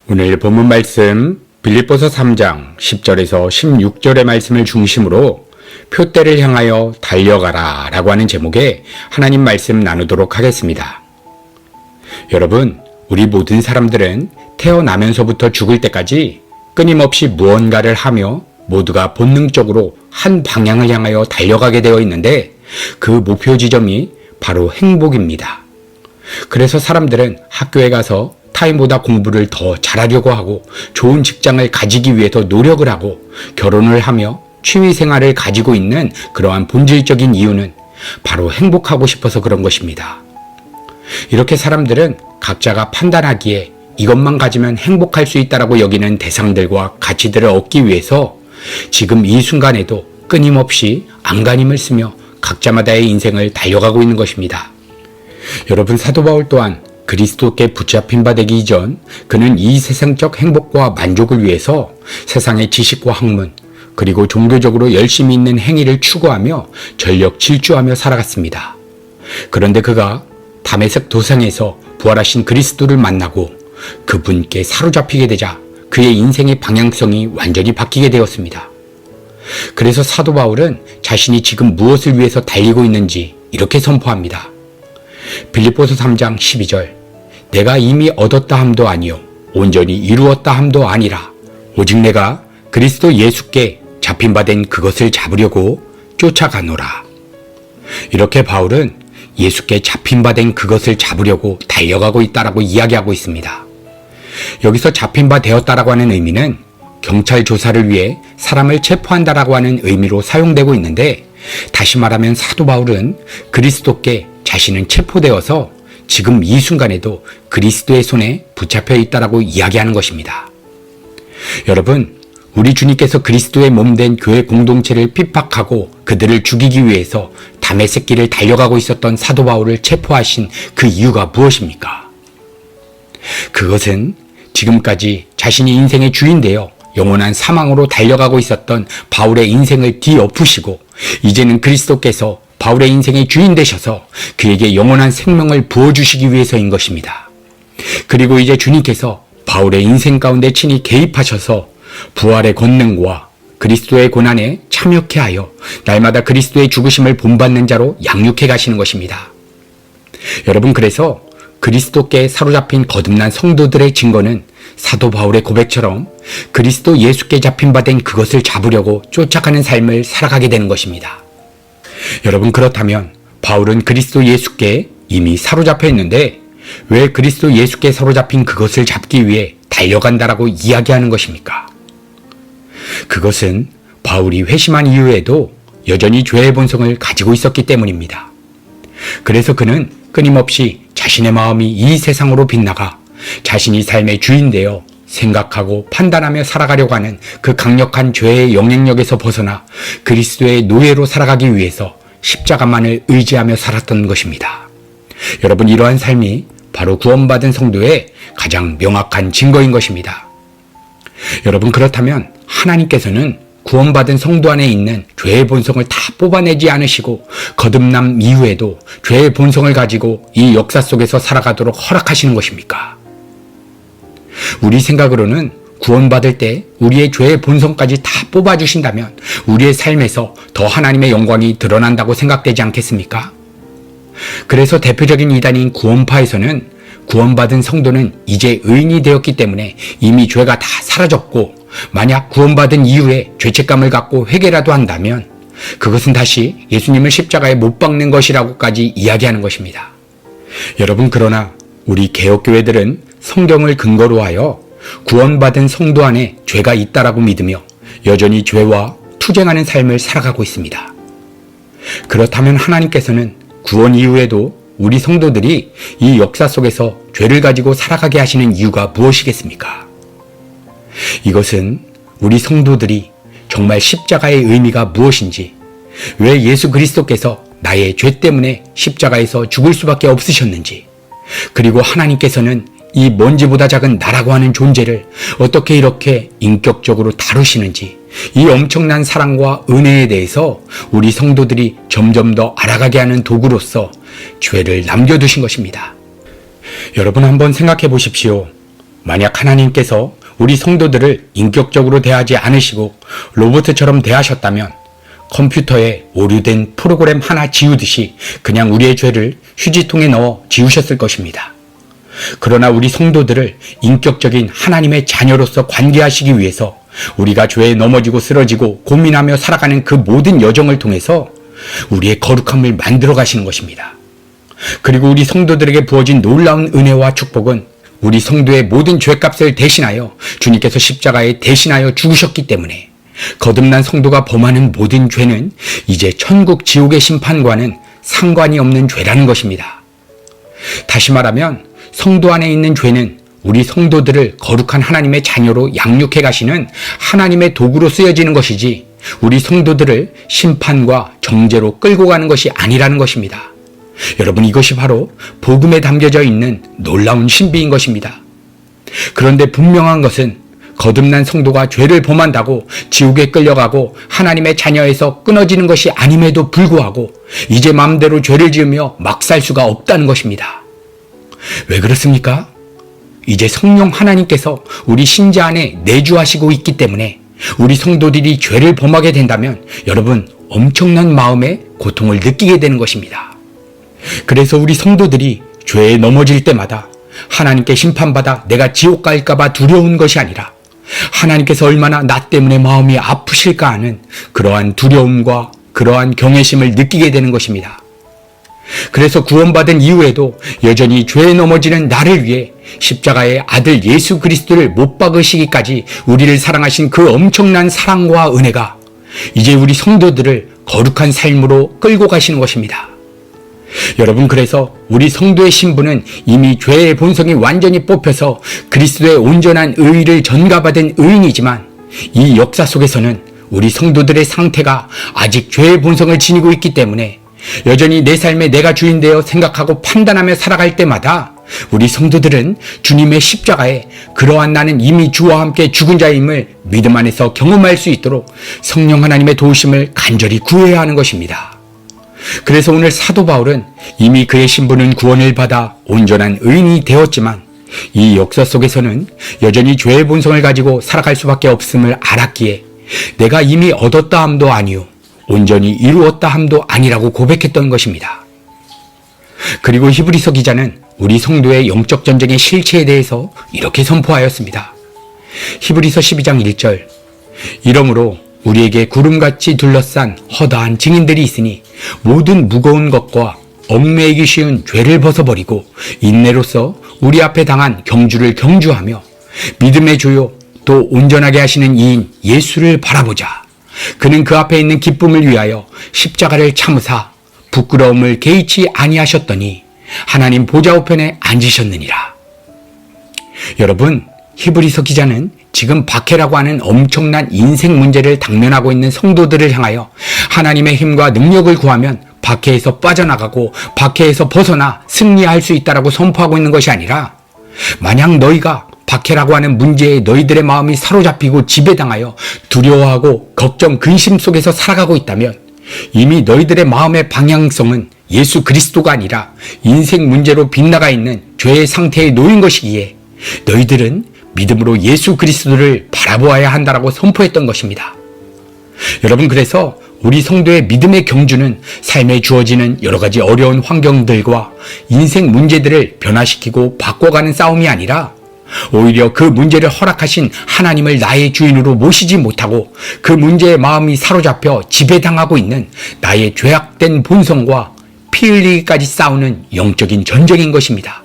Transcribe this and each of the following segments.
오늘 본문 말씀 빌립보서 3장 10절에서 16절의 말씀을 중심으로 표대를 향하여 달려가라 라고 하는 제목의 하나님 말씀 나누도록 하겠습니다. 여러분, 우리 모든 사람들은 태어나면서부터 죽을 때까지 끊임없이 무언가를 하며 모두가 본능적으로 한 방향을 향하여 달려가게 되어 있는데 그 목표 지점이 바로 행복입니다. 그래서 사람들은 학교에 가서 타인보다 공부를 더 잘하려고 하고 좋은 직장을 가지기 위해서 노력을 하고 결혼을 하며 취미 생활을 가지고 있는 그러한 본질적인 이유는 바로 행복하고 싶어서 그런 것입니다. 이렇게 사람들은 각자가 판단하기에 이것만 가지면 행복할 수 있다라고 여기는 대상들과 가치들을 얻기 위해서 지금 이 순간에도 끊임없이 안간힘을 쓰며 각자마다의 인생을 달려가고 있는 것입니다. 여러분, 사도 바울 또한 그리스도께 붙잡힌 바 되기 이전 그는 이 세상적 행복과 만족을 위해서 세상의 지식과 학문 그리고 종교적으로 열심히 있는 행위를 추구하며 전력 질주하며 살아갔습니다. 그런데 그가 다메섹 도상에서 부활하신 그리스도를 만나고 그분께 사로잡히게 되자 그의 인생의 방향성이 완전히 바뀌게 되었습니다. 그래서 사도 바울은 자신이 지금 무엇을 위해서 달리고 있는지 이렇게 선포합니다. 빌립보서 3장 12절 내가 이미 얻었다 함도 아니요 온전히 이루었다 함도 아니라 오직 내가 그리스도 예수께 잡힌 바 된 그것을 잡으려고 쫓아가노라. 이렇게 바울은 예수께 잡힌 바 된 그것을 잡으려고 달려가고 있다라고 이야기하고 있습니다. 여기서 잡힌 바 되었다라고 하는 의미는 경찰 조사를 위해 사람을 체포한다라고 하는 의미로 사용되고 있는데, 다시 말하면 사도 바울은 그리스도께 자신은 체포되어서 지금 이 순간에도 그리스도의 손에 붙잡혀 있다라고 이야기하는 것입니다. 여러분, 우리 주님께서 그리스도의 몸된 교회 공동체를 핍박하고 그들을 죽이기 위해서 다메섹 길을 달려가고 있었던 사도 바울을 체포하신 그 이유가 무엇입니까? 그것은 지금까지 자신이 인생의 주인 되어 영원한 사망으로 달려가고 있었던 바울의 인생을 뒤엎으시고 이제는 그리스도께서 바울의 인생의 주인 되셔서 그에게 영원한 생명을 부어주시기 위해서인 것입니다. 그리고 이제 주님께서 바울의 인생 가운데 친히 개입하셔서 부활의 권능과 그리스도의 고난에 참여케 하여 날마다 그리스도의 죽으심을 본받는 자로 양육해 가시는 것입니다. 여러분, 그래서 그리스도께 사로잡힌 거듭난 성도들의 증거는 사도 바울의 고백처럼 그리스도 예수께 잡힌 바 된 그것을 잡으려고 쫓아가는 삶을 살아가게 되는 것입니다. 여러분, 그렇다면 바울은 그리스도 예수께 이미 사로잡혀 있는데 왜 그리스도 예수께 사로잡힌 그것을 잡기 위해 달려간다라고 이야기하는 것입니까? 그것은 바울이 회심한 이후에도 여전히 죄의 본성을 가지고 있었기 때문입니다. 그래서 그는 끊임없이 자신의 마음이 이 세상으로 빗나가 자신이 삶의 주인 되어 생각하고 판단하며 살아가려고 하는 그 강력한 죄의 영향력에서 벗어나 그리스도의 노예로 살아가기 위해서 십자가만을 의지하며 살았던 것입니다. 여러분, 이러한 삶이 바로 구원받은 성도의 가장 명확한 증거인 것입니다. 여러분, 그렇다면 하나님께서는 구원받은 성도 안에 있는 죄의 본성을 다 뽑아내지 않으시고 거듭남 이후에도 죄의 본성을 가지고 이 역사 속에서 살아가도록 허락하시는 것입니까? 우리 생각으로는 구원받을 때 우리의 죄의 본성까지 다 뽑아주신다면 우리의 삶에서 더 하나님의 영광이 드러난다고 생각되지 않겠습니까? 그래서 대표적인 이단인 구원파에서는 구원받은 성도는 이제 의인이 되었기 때문에 이미 죄가 다 사라졌고 만약 구원받은 이후에 죄책감을 갖고 회개라도 한다면 그것은 다시 예수님을 십자가에 못 박는 것이라고까지 이야기하는 것입니다. 여러분, 그러나 우리 개혁교회들은 성경을 근거로 하여 구원받은 성도 안에 죄가 있다라고 믿으며 여전히 죄와 투쟁하는 삶을 살아가고 있습니다. 그렇다면 하나님께서는 구원 이후에도 우리 성도들이 이 역사 속에서 죄를 가지고 살아가게 하시는 이유가 무엇이겠습니까? 이것은 우리 성도들이 정말 십자가의 의미가 무엇인지, 왜 예수 그리스도께서 나의 죄 때문에 십자가에서 죽을 수밖에 없으셨는지, 그리고 하나님께서는 이 먼지보다 작은 나라고 하는 존재를 어떻게 이렇게 인격적으로 다루시는지, 이 엄청난 사랑과 은혜에 대해서 우리 성도들이 점점 더 알아가게 하는 도구로서 죄를 남겨두신 것입니다. 여러분, 한번 생각해 보십시오. 만약 하나님께서 우리 성도들을 인격적으로 대하지 않으시고 로봇처럼 대하셨다면 컴퓨터에 오류된 프로그램 하나 지우듯이 그냥 우리의 죄를 휴지통에 넣어 지우셨을 것입니다. 그러나 우리 성도들을 인격적인 하나님의 자녀로서 관계하시기 위해서 우리가 죄에 넘어지고 쓰러지고 고민하며 살아가는 그 모든 여정을 통해서 우리의 거룩함을 만들어 가시는 것입니다. 그리고 우리 성도들에게 부어진 놀라운 은혜와 축복은 우리 성도의 모든 죄값을 대신하여 주님께서 십자가에 대신하여 죽으셨기 때문에 거듭난 성도가 범하는 모든 죄는 이제 천국 지옥의 심판과는 상관이 없는 죄라는 것입니다. 다시 말하면 성도 안에 있는 죄는 우리 성도들을 거룩한 하나님의 자녀로 양육해 가시는 하나님의 도구로 쓰여지는 것이지 우리 성도들을 심판과 정죄로 끌고 가는 것이 아니라는 것입니다. 여러분, 이것이 바로 복음에 담겨져 있는 놀라운 신비인 것입니다. 그런데 분명한 것은 거듭난 성도가 죄를 범한다고 지옥에 끌려가고 하나님의 자녀에서 끊어지는 것이 아님에도 불구하고 이제 마음대로 죄를 지으며 막 살 수가 없다는 것입니다. 왜 그렇습니까? 이제 성령 하나님께서 우리 신자 안에 내주하시고 있기 때문에 우리 성도들이 죄를 범하게 된다면 여러분, 엄청난 마음의 고통을 느끼게 되는 것입니다. 그래서 우리 성도들이 죄에 넘어질 때마다 하나님께 심판받아 내가 지옥 갈까봐 두려운 것이 아니라 하나님께서 얼마나 나 때문에 마음이 아프실까 하는 그러한 두려움과 그러한 경외심을 느끼게 되는 것입니다. 그래서 구원받은 이후에도 여전히 죄에 넘어지는 나를 위해 십자가의 아들 예수 그리스도를 못 박으시기까지 우리를 사랑하신 그 엄청난 사랑과 은혜가 이제 우리 성도들을 거룩한 삶으로 끌고 가시는 것입니다. 여러분, 그래서 우리 성도의 신분은 이미 죄의 본성이 완전히 뽑혀서 그리스도의 온전한 의를 전가받은 의인이지만 이 역사 속에서는 우리 성도들의 상태가 아직 죄의 본성을 지니고 있기 때문에 여전히 내 삶에 내가 주인되어 생각하고 판단하며 살아갈 때마다 우리 성도들은 주님의 십자가에 그러한 나는 이미 주와 함께 죽은 자임을 믿음 안에서 경험할 수 있도록 성령 하나님의 도우심을 간절히 구해야 하는 것입니다. 그래서 오늘 사도 바울은 이미 그의 신분은 구원을 받아 온전한 의인이 되었지만 이 역사 속에서는 여전히 죄의 본성을 가지고 살아갈 수밖에 없음을 알았기에 내가 이미 얻었다 함도 아니요 온전히 이루었다 함도 아니라고 고백했던 것입니다. 그리고 히브리서 기자는 우리 성도의 영적 전쟁의 실체에 대해서 이렇게 선포하였습니다. 히브리서 12장 1절, 이러므로 우리에게 구름같이 둘러싼 허다한 증인들이 있으니 모든 무거운 것과 얽매이기 쉬운 죄를 벗어버리고 인내로서 우리 앞에 당한 경주를 경주하며 믿음의 주요 또 온전하게 하시는 이인 예수를 바라보자. 그는 그 앞에 있는 기쁨을 위하여 십자가를 참으사 부끄러움을 개의치 아니하셨더니 하나님 보좌 우편에 앉으셨느니라. 여러분, 히브리서 기자는 지금 박해라고 하는 엄청난 인생 문제를 당면하고 있는 성도들을 향하여 하나님의 힘과 능력을 구하면 박해에서 빠져나가고 박해에서 벗어나 승리할 수 있다라고 선포하고 있는 것이 아니라 만약 너희가 박해라고 하는 문제에 너희들의 마음이 사로잡히고 지배당하여 두려워하고 걱정, 근심 속에서 살아가고 있다면 이미 너희들의 마음의 방향성은 예수 그리스도가 아니라 인생 문제로 빗나가 있는 죄의 상태에 놓인 것이기에 너희들은 믿음으로 예수 그리스도를 바라보아야 한다라고 선포했던 것입니다. 여러분, 그래서 우리 성도의 믿음의 경주는 삶에 주어지는 여러 가지 어려운 환경들과 인생 문제들을 변화시키고 바꿔가는 싸움이 아니라 오히려 그 문제를 허락하신 하나님을 나의 주인으로 모시지 못하고 그 문제에 마음이 사로잡혀 지배당하고 있는 나의 죄악된 본성과 피 흘리기까지 싸우는 영적인 전쟁인 것입니다.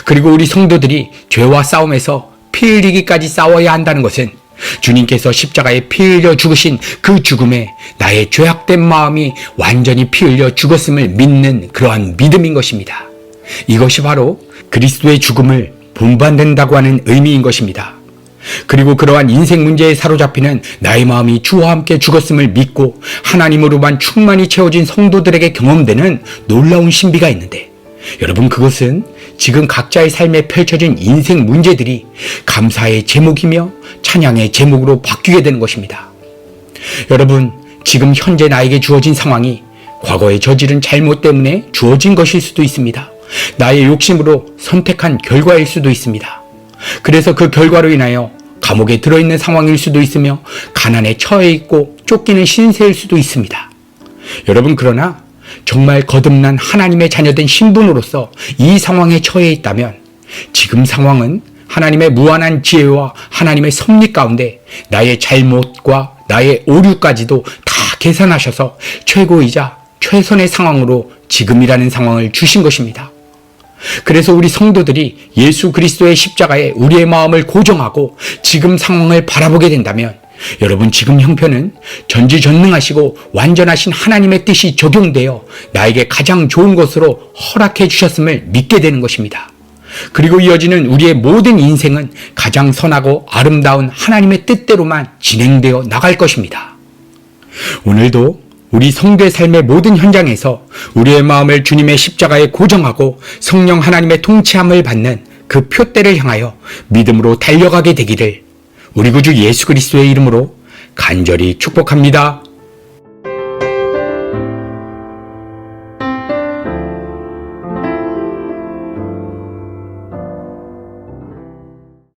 그리고 우리 성도들이 죄와 싸움에서 피 흘리기까지 싸워야 한다는 것은 주님께서 십자가에 피 흘려 죽으신 그 죽음에 나의 죄악된 마음이 완전히 피 흘려 죽었음을 믿는 그러한 믿음인 것입니다. 이것이 바로 그리스도의 죽음을 본받는다고 하는 의미인 것입니다. 그리고 그러한 인생 문제에 사로잡히는 나의 마음이 주와 함께 죽었음을 믿고 하나님으로만 충만히 채워진 성도들에게 경험되는 놀라운 신비가 있는데 여러분, 그것은 지금 각자의 삶에 펼쳐진 인생 문제들이 감사의 제목이며 찬양의 제목으로 바뀌게 되는 것입니다. 여러분, 지금 현재 나에게 주어진 상황이 과거에 저지른 잘못 때문에 주어진 것일 수도 있습니다. 나의 욕심으로 선택한 결과일 수도 있습니다. 그래서 그 결과로 인하여 감옥에 들어있는 상황일 수도 있으며 가난에 처해 있고 쫓기는 신세일 수도 있습니다. 여러분, 그러나 정말 거듭난 하나님의 자녀된 신분으로서 이 상황에 처해 있다면 지금 상황은 하나님의 무한한 지혜와 하나님의 섭리 가운데 나의 잘못과 나의 오류까지도 다 계산하셔서 최고이자 최선의 상황으로 지금이라는 상황을 주신 것입니다. 그래서 우리 성도들이 예수 그리스도의 십자가에 우리의 마음을 고정하고 지금 상황을 바라보게 된다면 여러분, 지금 형편은 전지전능하시고 완전하신 하나님의 뜻이 적용되어 나에게 가장 좋은 것으로 허락해 주셨음을 믿게 되는 것입니다. 그리고 이어지는 우리의 모든 인생은 가장 선하고 아름다운 하나님의 뜻대로만 진행되어 나갈 것입니다. 오늘도 우리 성도의 삶의 모든 현장에서 우리의 마음을 주님의 십자가에 고정하고 성령 하나님의 통치함을 받는 그 표대를 향하여 믿음으로 달려가게 되기를 우리 구주 예수 그리스도의 이름으로 간절히 축복합니다.